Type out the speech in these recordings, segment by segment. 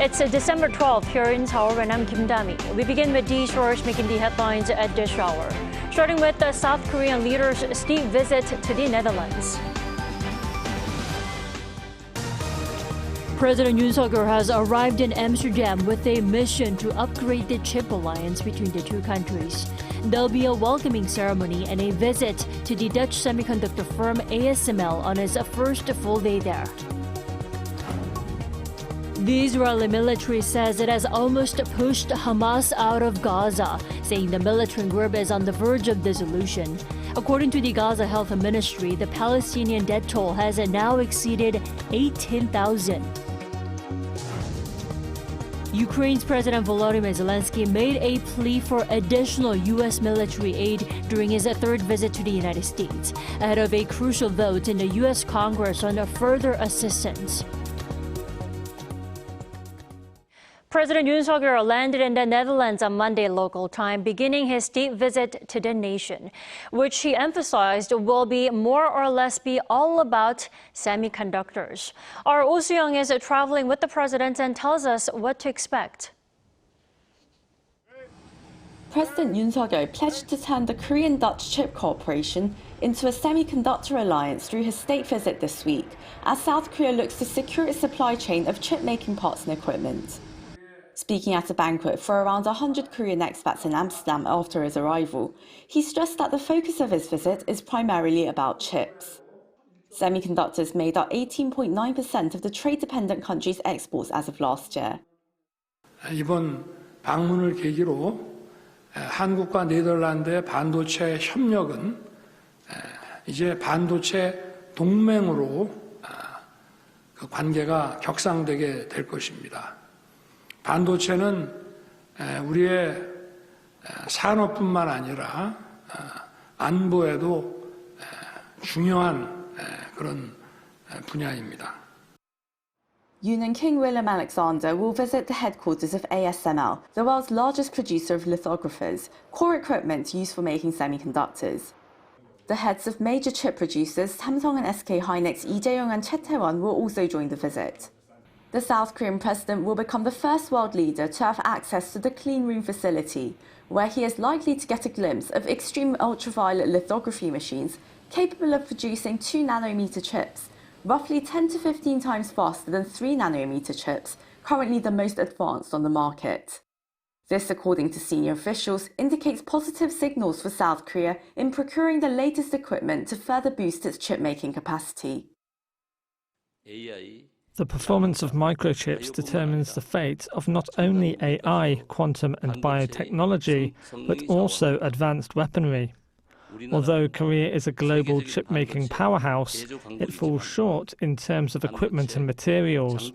It's December 12th here in Seoul, and I'm Kim Dami. We begin with these stories making the headlines at this hour. Starting with the South Korean leader's state visit to the Netherlands. President Yoon has arrived in Amsterdam with a mission to upgrade the chip alliance between the two countries. There'll be a welcoming ceremony and a visit to the Dutch semiconductor firm ASML on his first full day there. The Israeli military says it has almost pushed Hamas out of Gaza, saying the militant group is on the verge of dissolution. According to the Gaza Health Ministry, the Palestinian death toll has now exceeded 18,000. Ukraine's President Volodymyr Zelensky made a plea for additional U.S. military aid during his third visit to the United States, ahead of a crucial vote in the U.S. Congress on further assistance. President Yoon landed in the Netherlands on Monday local time, beginning his state visit to the nation, which he emphasized will be more or less be all about semiconductors. Our Oh Soo-young is traveling with the president and tells us what to expect. President Yoon pledged to turn the Korean-Dutch chip cooperation into a semiconductor alliance through his state visit this week, as South Korea looks to secure its supply chain of chip-making parts and equipment. Speaking at a banquet for around 100 Korean expats in Amsterdam after his arrival, he stressed that the focus of his visit is primarily about chips. Semiconductors made up 18.9% of the trade-dependent country's exports as of last year. 이번 방문을 계기로 한국과 네덜란드의 반도체 협력은 이제 반도체 동맹으로 그 관계가 격상되게 될 것입니다. 반도체는 우리의 산업뿐만 아니라 안보에도 중요한 그런 분야입니다. Yoon and King Willem Alexander will visit the headquarters of ASML, the world's largest producer of lithographers, core equipment used for making semiconductors. The heads of major chip producers Samsung and SK Hynix, Lee Jae-yong and Choi Tae-won will also join the visit. The South Korean president will become the first world leader to have access to the clean room facility, where he is likely to get a glimpse of extreme ultraviolet lithography machines capable of producing 2-nanometer chips, roughly 10 to 15 times faster than 3-nanometer chips, currently the most advanced on the market. This, according to senior officials, indicates positive signals for South Korea in procuring the latest equipment to further boost its chip-making capacity. The performance of microchips determines the fate of not only AI, quantum and biotechnology, but also advanced weaponry. Although Korea is a global chip-making powerhouse, it falls short in terms of equipment and materials.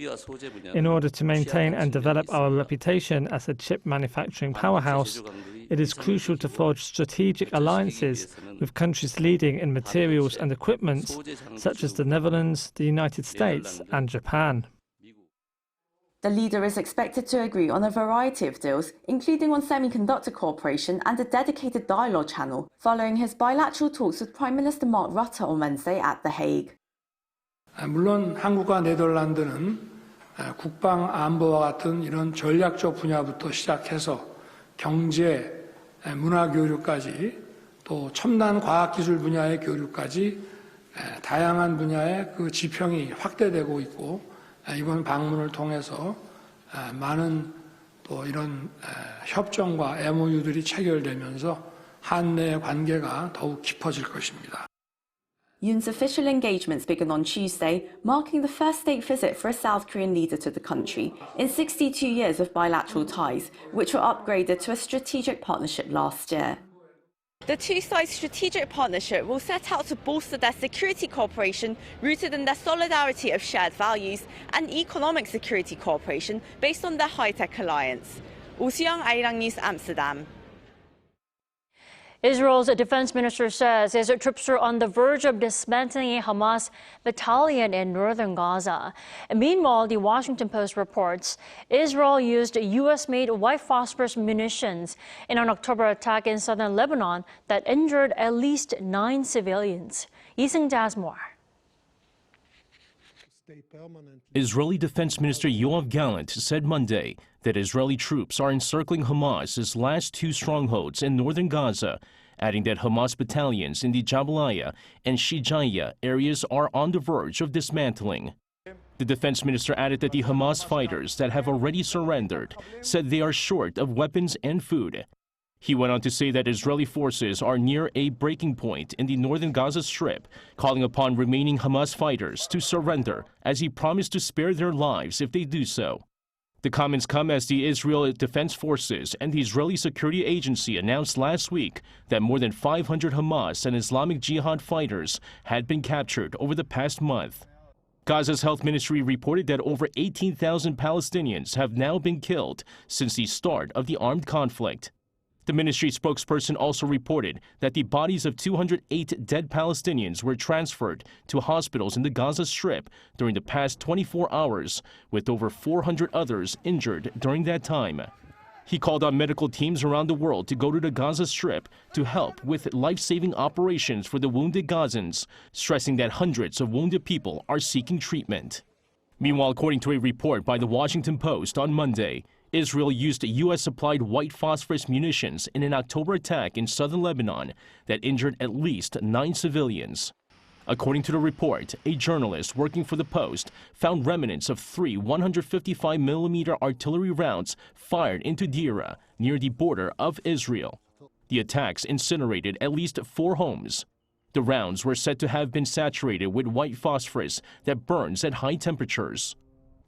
In order to maintain and develop our reputation as a chip manufacturing powerhouse, it is crucial to forge strategic alliances with countries leading in materials and equipment, such as the Netherlands, the United States, and Japan. The leader is expected to agree on a variety of deals, including on semiconductor cooperation and a dedicated dialogue channel, following his bilateral talks with Prime Minister Mark Rutte on Wednesday at The Hague. 물론 한국과 네덜란드는 국방 안보와 같은 이런 전략적 분야부터 시작해서 경제, 문화 교류까지 또 첨단 과학기술 분야의 교류까지 다양한 분야의 그 지평이 확대되고 있고 이번 방문을 통해서 많은 또 이런 협정과 MOU들이 체결되면서 한내의 관계가 더욱 깊어질 것입니다. Yoon's official engagements began on Tuesday, marking the first state visit for a South Korean leader to the country in 62 years of bilateral ties, which were upgraded to a strategic partnership last year. The two-side strategic partnership will set out to bolster their security cooperation rooted in their solidarity of shared values and economic security cooperation based on their high-tech alliance. Oh Soo-young, Arirang News, Amsterdam. Israel's defense minister says his troops are on the verge of dismantling a Hamas battalion in northern Gaza. Meanwhile, the Washington Post reports Israel used U.S.-made white phosphorus munitions in an October attack in southern Lebanon that injured at least 9 civilians. Lee Seung-ja has more. Israeli Defense Minister Yoav Gallant said Monday that Israeli troops are encircling Hamas's last two strongholds in northern Gaza, adding that Hamas battalions in the Jabalia and Shijaya areas are on the verge of dismantling. The defense minister added that the Hamas fighters that have already surrendered said they are short of weapons and food. He went on to say that Israeli forces are near a breaking point in the northern Gaza Strip, calling upon remaining Hamas fighters to surrender, as he promised to spare their lives if they do so. The comments come as the Israel Defense Forces and the Israeli Security Agency announced last week that more than 500 Hamas and Islamic Jihad fighters had been captured over the past month. Gaza's health ministry reported that over 18,000 Palestinians have now been killed since the start of the armed conflict. The ministry spokesperson also reported that the bodies of 208 dead Palestinians were transferred to hospitals in the Gaza Strip during the past 24 hours, with over 400 others injured during that time. He called on medical teams around the world to go to the Gaza Strip to help with life-saving operations for the wounded Gazans, stressing that hundreds of wounded people are seeking treatment. Meanwhile, according to a report by the Washington Post on Monday, Israel used U.S.-supplied white phosphorus munitions in an October attack in southern Lebanon that injured at least 9 civilians. According to the report, a journalist working for the Post found remnants of 3 155mm artillery rounds fired into Deira, near the border of Israel. The attacks incinerated at least 4 homes. The rounds were said to have been saturated with white phosphorus that burns at high temperatures.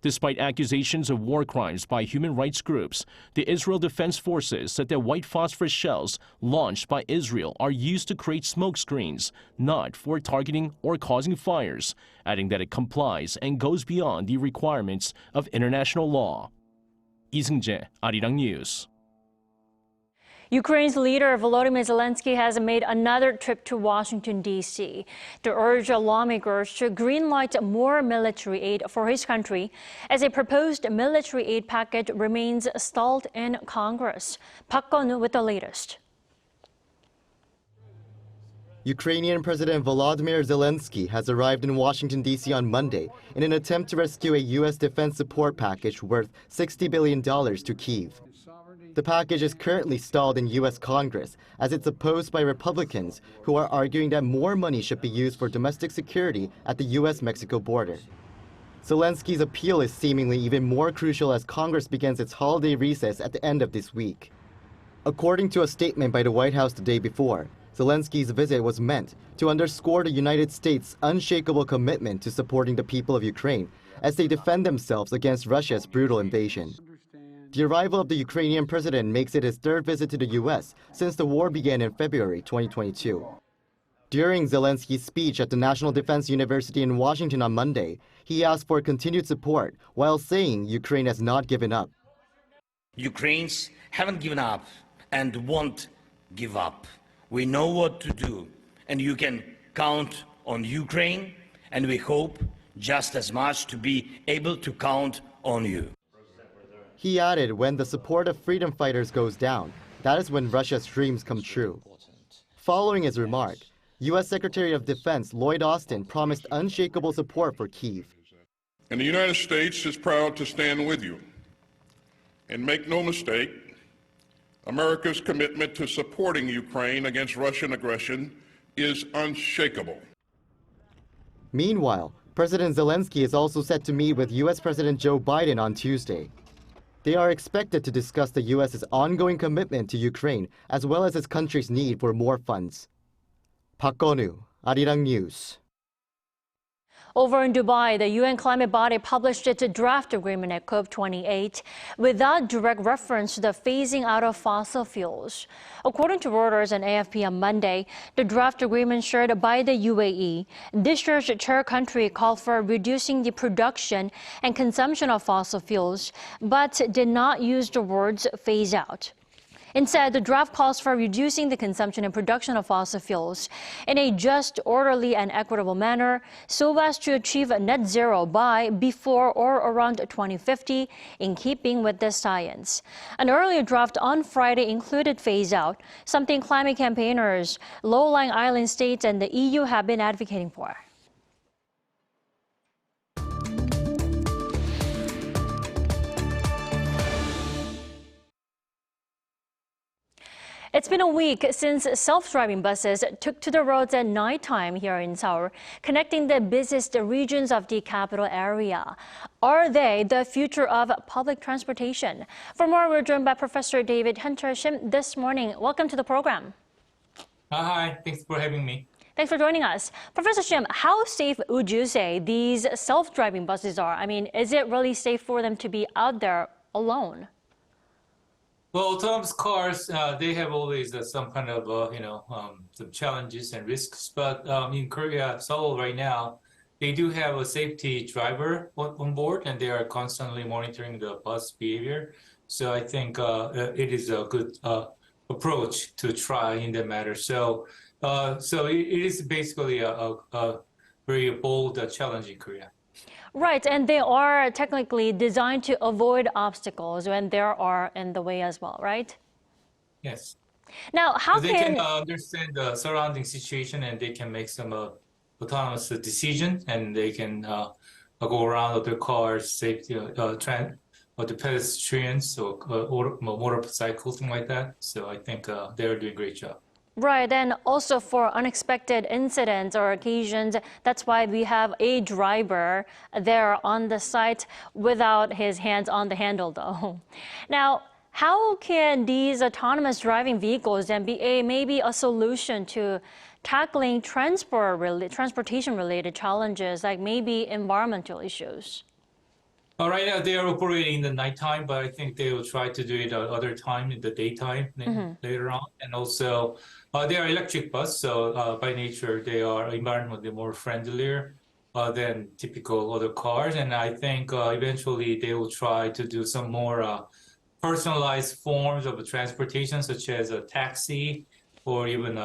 Despite accusations of war crimes by human rights groups, the Israel Defense Forces said that white phosphorus shells launched by Israel are used to create smoke screens, not for targeting or causing fires, adding that it complies and goes beyond the requirements of international law. 이승재, Arirang News. Ukraine's leader Volodymyr Zelensky has made another trip to Washington, D.C. to urge lawmakers to greenlight more military aid for his country as a proposed military aid package remains stalled in Congress. Park Gun-woo with the latest. Ukrainian President Volodymyr Zelensky has arrived in Washington, D.C. on Monday in an attempt to rescue a U.S. defense support package worth $60 billion to Kyiv. The package is currently stalled in U.S. Congress as it's opposed by Republicans who are arguing that more money should be used for domestic security at the U.S.-Mexico border. Zelensky's appeal is seemingly even more crucial as Congress begins its holiday recess at the end of this week. According to a statement by the White House the day before, Zelensky's visit was meant to underscore the United States' unshakable commitment to supporting the people of Ukraine as they defend themselves against Russia's brutal invasion. The arrival of the Ukrainian president makes it his third visit to the U.S. since the war began in February 2022. During Zelensky's speech at the National Defense University in Washington on Monday, he asked for continued support while saying Ukraine has not given up. Ukrainians haven't given up and won't give up. We know what to do, and you can count on Ukraine, and we hope just as much to be able to count on you. He added, when the support of freedom fighters goes down, that is when Russia's dreams come true. Following his remark, U.S. Secretary of Defense Lloyd Austin promised unshakable support for Kyiv. And the United States is proud to stand with you. And make no mistake, America's commitment to supporting Ukraine against Russian aggression is unshakable. Meanwhile, President Zelensky is also set to meet with U.S. President Joe Biden on Tuesday. They are expected to discuss the U.S.'s ongoing commitment to Ukraine as well as his country's need for more funds. Park Gun-woo, Arirang News. Over in Dubai, the UN climate body published its draft agreement at COP28 without direct reference to the phasing out of fossil fuels. According to Reuters and AFP on Monday, the draft agreement shared by the UAE, this year's chair country called for reducing the production and consumption of fossil fuels, but did not use the words phase out. Instead, the draft calls for reducing the consumption and production of fossil fuels in a just, orderly, and equitable manner so as to achieve net zero by, before, or around 2050, in keeping with this science. An earlier draft on Friday included phase out, something climate campaigners, low-lying island states, and the EU have been advocating for. It's been a week since self-driving buses took to the roads at nighttime here in Seoul, connecting the busiest regions of the capital area. Are they the future of public transportation? For more, we're joined by Professor David Shim this morning. Welcome to the program. Hi, thanks for having me. Thanks for joining us. Professor Shim, how safe would you say these self-driving buses are? I mean, is it really safe for them to be out there alone? Well, autonomous cars, they have always some kind of, some challenges and risks. But in Korea, Seoul right now, they do have a safety driver on board, and they are constantly monitoring the bus behavior. So I think it is a good approach to try in that matter. So it is basically a very bold challenge in Korea. Right, and they are technically designed to avoid obstacles when there are in the way as well, right? Yes. Now, how they can understand the surrounding situation, and they can make some autonomous decision, and they can go around other cars, safety, or the pedestrians or motorcycles, something like that. So I think they are doing a great job. Right, and also for unexpected incidents or occasions, that's why we have a driver there on the site without his hands on the handle, though. Now, how can these autonomous driving vehicles then be maybe a solution to tackling transportation-related challenges, like maybe environmental issues? Right now, they are operating in the nighttime, but I think they will try to do it other time in the daytime later on. And also, they are electric bus, so by nature, they are environmentally more friendlier than typical other cars. And I think eventually they will try to do some more personalized forms of transportation, such as a taxi or even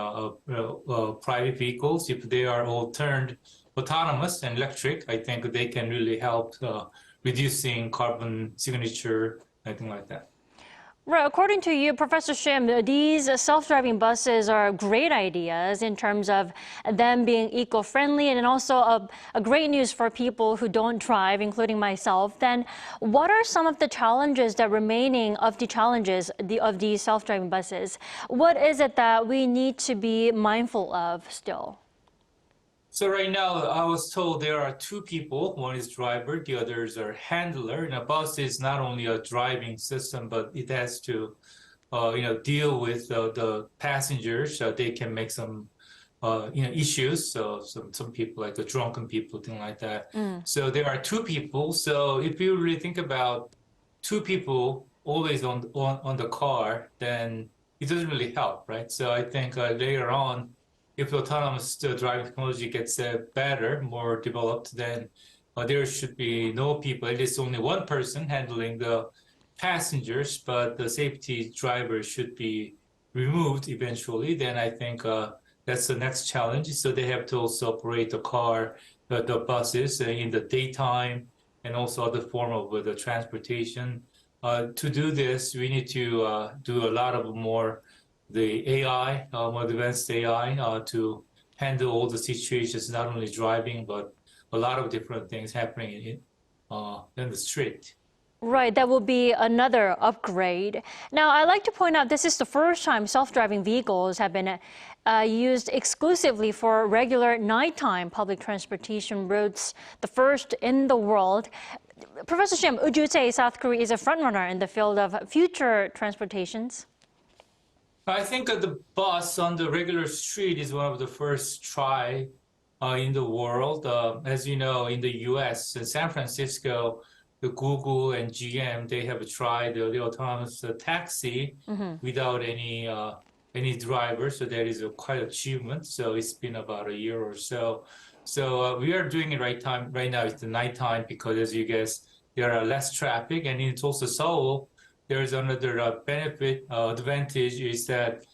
private vehicles. If they are all turned autonomous and electric, I think they can really help reducing carbon signature, anything like that. Right. According to you, Professor Shim, these self-driving buses are great ideas in terms of them being eco-friendly and also a great news for people who don't drive, including myself. Then what are some of the challenges that remaining of the challenges of these self-driving buses? What is it that we need to be mindful of still? So right now, I was told there are two people. One is driver, the others are handler. And a bus is not only a driving system, but it has to, deal with the passengers. They can make some, issues. So some people, like the drunken people, things like that. So there are two people. So if you really think about two people always on the car, then it doesn't really help, right? So I think later on, if autonomous driving technology gets better, more developed, then there should be no people, at least only one person handling the passengers, but the safety driver should be removed eventually. Then I think that's the next challenge. So they have to also operate the car, the buses in the daytime, and also other form of the transportation. To do this, we need to do a lot of more the AI, more advanced AI, to handle all the situations, not only driving, but a lot of different things happening in the street. Right, that will be another upgrade. Now, I'd like to point out this is the first time self-driving vehicles have been used exclusively for regular nighttime public transportation routes, the first in the world. Professor Shim, would you say South Korea is a frontrunner in the field of future transportations? I think the bus on the regular street is one of the first try in the world. As you know, in the U.S., in San Francisco, the Google and GM, they have tried the autonomous taxi without any driver. So that is quite achievement. So it's been about a year or so. So we are doing it right now. It's the nighttime because, as you guess, there are less traffic, and it's also Seoul. There's another advantage is that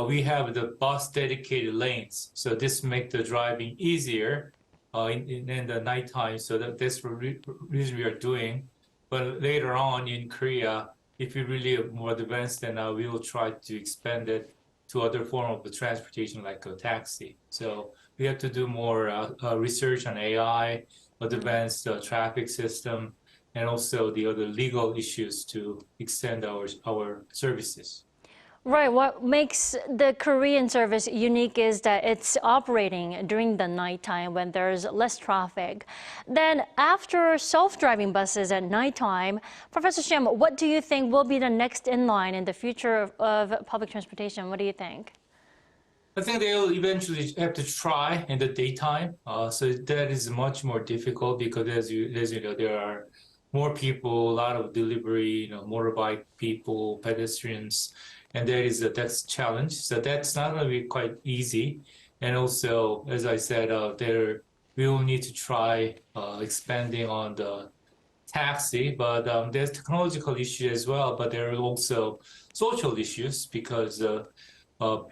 we have the bus dedicated lanes. So this makes the driving easier in the nighttime. So that's the reason we are doing. But later on in Korea, if we really are more advanced, then we will try to expand it to other form of the transportation like a taxi. So we have to do more research on AI, advanced traffic system, and also the other legal issues to extend our services. Right. What makes the Korean service unique is that it's operating during the nighttime when there's less traffic. Then after self-driving buses at nighttime, Professor Shim, what do you think will be the next in line in the future of public transportation? What do you think? I think they'll eventually have to try in the daytime. So that is much more difficult because as you know, there are more people, a lot of delivery, motorbike people, pedestrians, and that's a challenge. So that's not going to be quite easy. And also, as I said, we will need to try expanding on the taxi, but there's technological issues as well. But there are also social issues because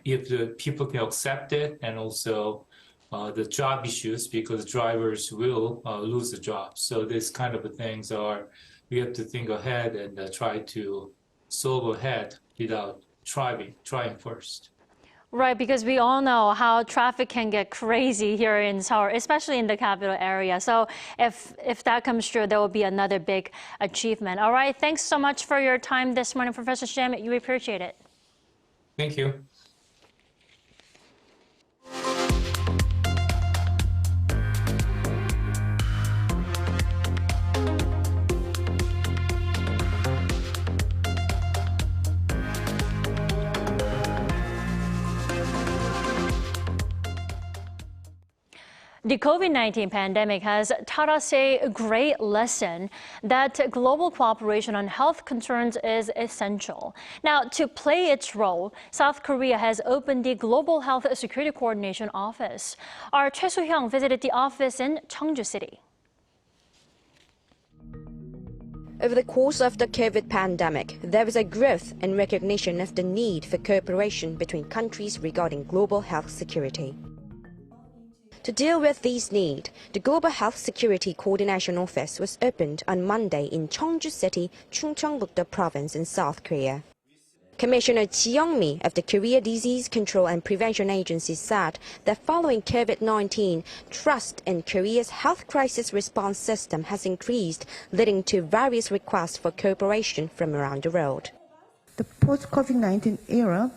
if the people can accept it, and also the job issues because drivers will lose the job. So these kind of things we have to think ahead and try to solve ahead without trying first. Right, because we all know how traffic can get crazy here in Seoul, especially in the capital area. So if that comes true, there will be another big achievement. All right, thanks so much for your time this morning, Professor Shim. You appreciate it. Thank you. The COVID-19 pandemic has taught us a great lesson that global cooperation on health concerns is essential. Now, to play its role, South Korea has opened the Global Health Security Coordination Office. Our Choi Soo-hyung visited the office in Cheongju City. Over the course of the COVID pandemic, there was a growth in recognition of the need for cooperation between countries regarding global health security. To deal with these needs, the Global Health Security Coordination Office was opened on Monday in Cheongju City, Chungcheongbuk-do Province in South Korea. Commissioner Ji Young-mi of the Korea Disease Control and Prevention Agency said that following COVID-19, trust in Korea's health crisis response system has increased, leading to various requests for cooperation from around the world. The post-COVID-19 era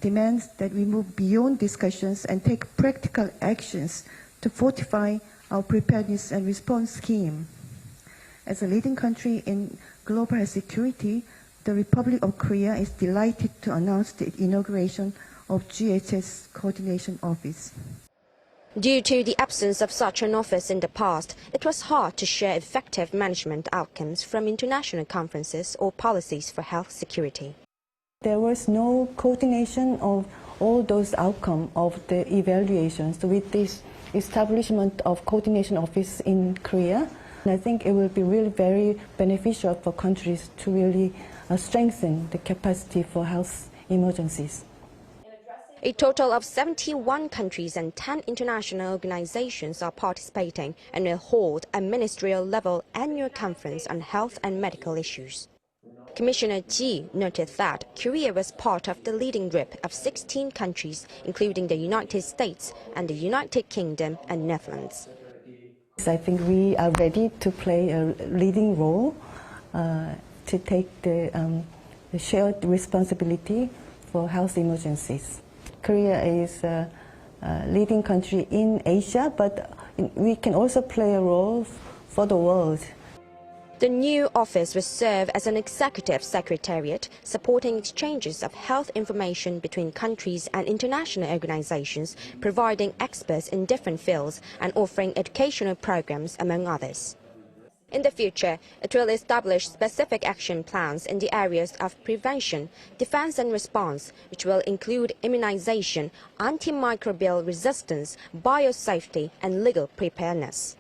demands that we move beyond discussions and take practical actions to fortify our preparedness and response scheme. As a leading country in global health security, the Republic of Korea is delighted to announce the inauguration of GHS Coordination Office. Due to the absence of such an office in the past, it was hard to share effective management outcomes from international conferences or policies for health security. There was no coordination of all those outcomes of the evaluations. So with this establishment of coordination office in Korea, I think it will be really very beneficial for countries to really strengthen the capacity for health emergencies. A total of 71 countries and 10 international organizations are participating and will hold a ministerial-level annual conference on health and medical issues. Commissioner Ji noted that Korea was part of the leading group of 16 countries, including the United States and the United Kingdom and Netherlands. I think we are ready to play a leading role to take the shared responsibility for health emergencies. Korea is a leading country in Asia, but we can also play a role for the world. The new office will serve as an executive secretariat, supporting exchanges of health information between countries and international organizations, providing experts in different fields and offering educational programs, among others. In the future, it will establish specific action plans in the areas of prevention, defense and response, which will include immunization, antimicrobial resistance, biosafety, and legal preparedness.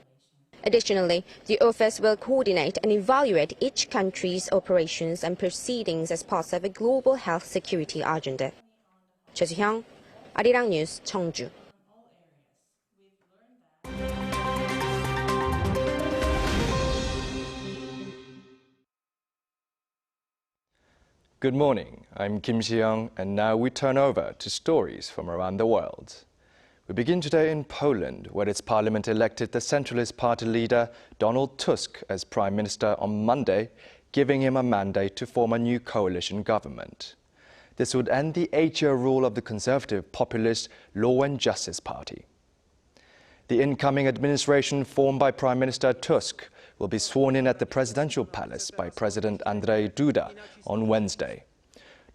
Additionally, the office will coordinate and evaluate each country's operations and proceedings as part of a global health security agenda. Choi Soo-hyung, Arirang News, Cheongju. Good morning, I'm Kim Si-young, and now we turn over to stories from around the world. We begin today in Poland, where its parliament elected the Centralist Party leader Donald Tusk as Prime Minister on Monday, giving him a mandate to form a new coalition government. This would end the 8-year rule of the conservative populist Law and Justice Party. The incoming administration, formed by Prime Minister Tusk, will be sworn in at the presidential palace by President Andrzej Duda on Wednesday.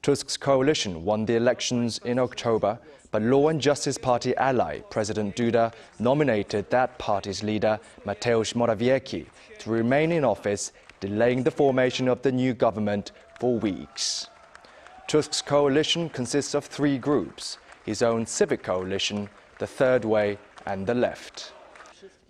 Tusk's coalition won the elections in October, but Law and Justice Party ally President Duda nominated that party's leader, Mateusz Morawiecki, to remain in office, delaying the formation of the new government for weeks. Tusk's coalition consists of 3 groups: his own civic coalition, the Third Way, and the Left.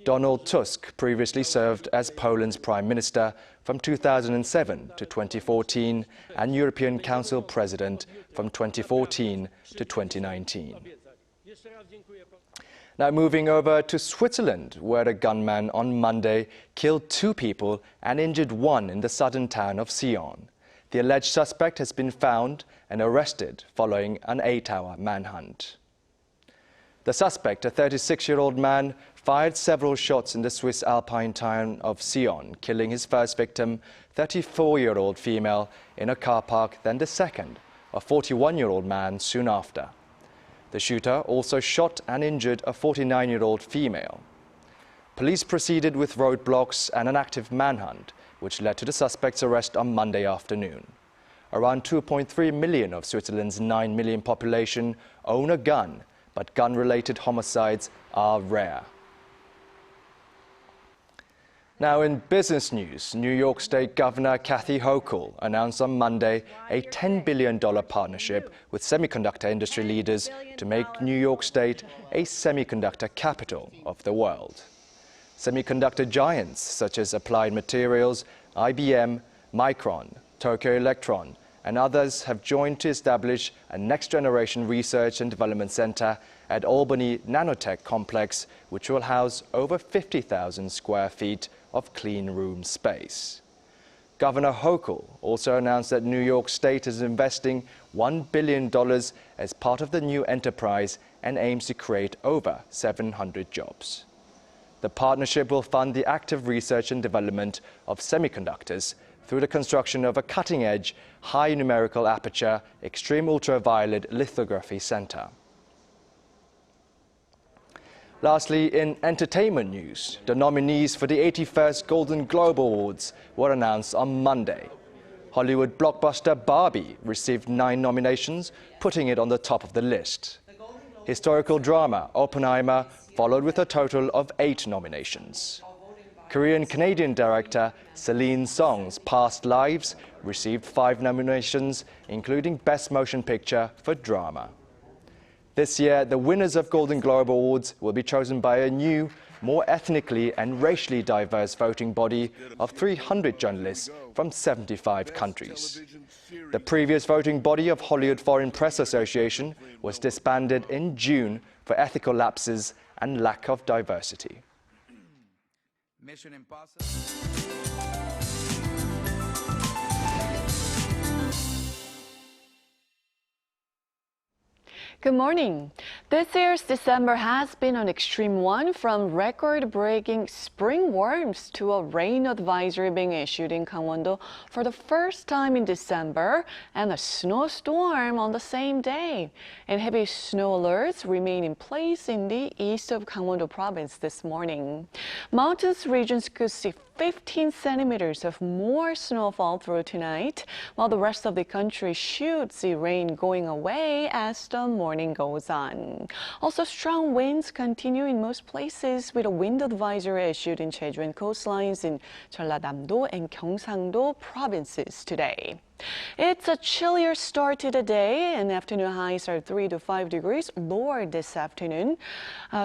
Donald Tusk previously served as Poland's Prime Minister from 2007 to 2014 and European Council President from 2014 to 2019. Now moving over to Switzerland, where a gunman on Monday killed 2 people and injured 1 in the southern town of Seoul. The alleged suspect has been found and arrested following an 8-hour manhunt. The suspect, a 36-year-old man, fired several shots in the Swiss alpine town of Seoul, killing his first victim, 34-year-old female, in a car park, then the second, a 41-year-old man, soon after. The shooter also shot and injured a 49-year-old female. Police proceeded with roadblocks and an active manhunt, which led to the suspect's arrest on Monday afternoon. Around 2.3 million of Switzerland's 9 million population own a gun, but gun-related homicides are rare. Now in business news, New York State Governor Kathy Hochul announced on Monday a $10 billion partnership with semiconductor industry leaders to make New York State a semiconductor capital of the world. Semiconductor giants such as Applied Materials, IBM, Micron, Tokyo Electron, and others have joined to establish a next-generation research and development center at Albany Nanotech Complex, which will house over 50,000 square feet of clean room space. Governor Hochul also announced that New York State is investing $1 billion as part of the new enterprise and aims to create over 700 jobs. The partnership will fund the active research and development of semiconductors through the construction of a cutting-edge, high numerical aperture, extreme ultraviolet lithography center. Lastly, in entertainment news, the nominees for the 81st Golden Globe Awards were announced on Monday. Hollywood blockbuster Barbie received 9 nominations, putting it on the top of the list. Historical drama Oppenheimer followed with a total of 8 nominations. Korean-Canadian director Celine Song's Past Lives received 5 nominations, including Best Motion Picture for Drama. This year, the winners of Golden Globe Awards will be chosen by a new, more ethnically and racially diverse voting body of 300 journalists from 75 countries. The previous voting body of Hollywood Foreign Press Association was disbanded in June for ethical lapses and lack of diversity. Mission Impossible. Good morning. This year's December has been an extreme one, from record-breaking spring warms to a rain advisory being issued in Gangwon-do for the first time in December, and a snowstorm on the same day. And heavy snow alerts remain in place in the east of Gangwon-do province this morning. Mountainous regions could see 15 centimeters of more snowfall through tonight, while the rest of the country should see rain going away as the morning goes on. Also, strong winds continue in most places, with a wind advisory issued in Jeju and coastlines in Jeollanam-do and Gyeongsang-do provinces today. It's a chillier start to the day, and afternoon highs are 3 to 5 degrees lower this afternoon.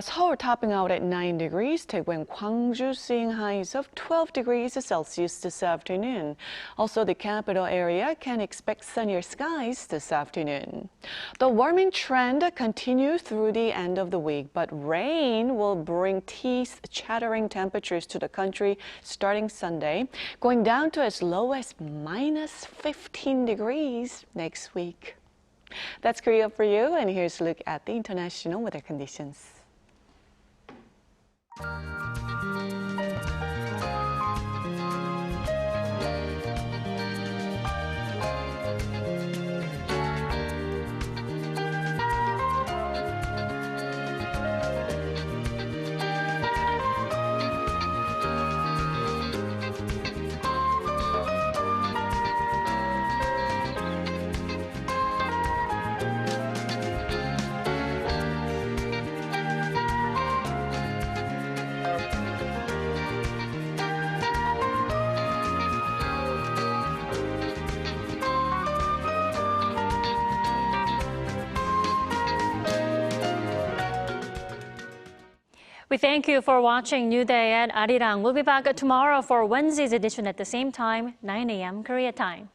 Seoul topping out at 9 degrees, Daegu and Gwangju seeing highs of 12 degrees Celsius this afternoon. Also, the capital area can expect sunnier skies this afternoon. The warming trend continues through the end of the week, but rain will bring teeth-chattering temperatures to the country starting Sunday, going down to as low as minus 15 degrees next week. That's Korea for you, and here's a look at the international weather conditions. We thank you for watching New Day at Arirang. We'll be back tomorrow for Wednesday's edition at the same time, 9 a.m. Korea time.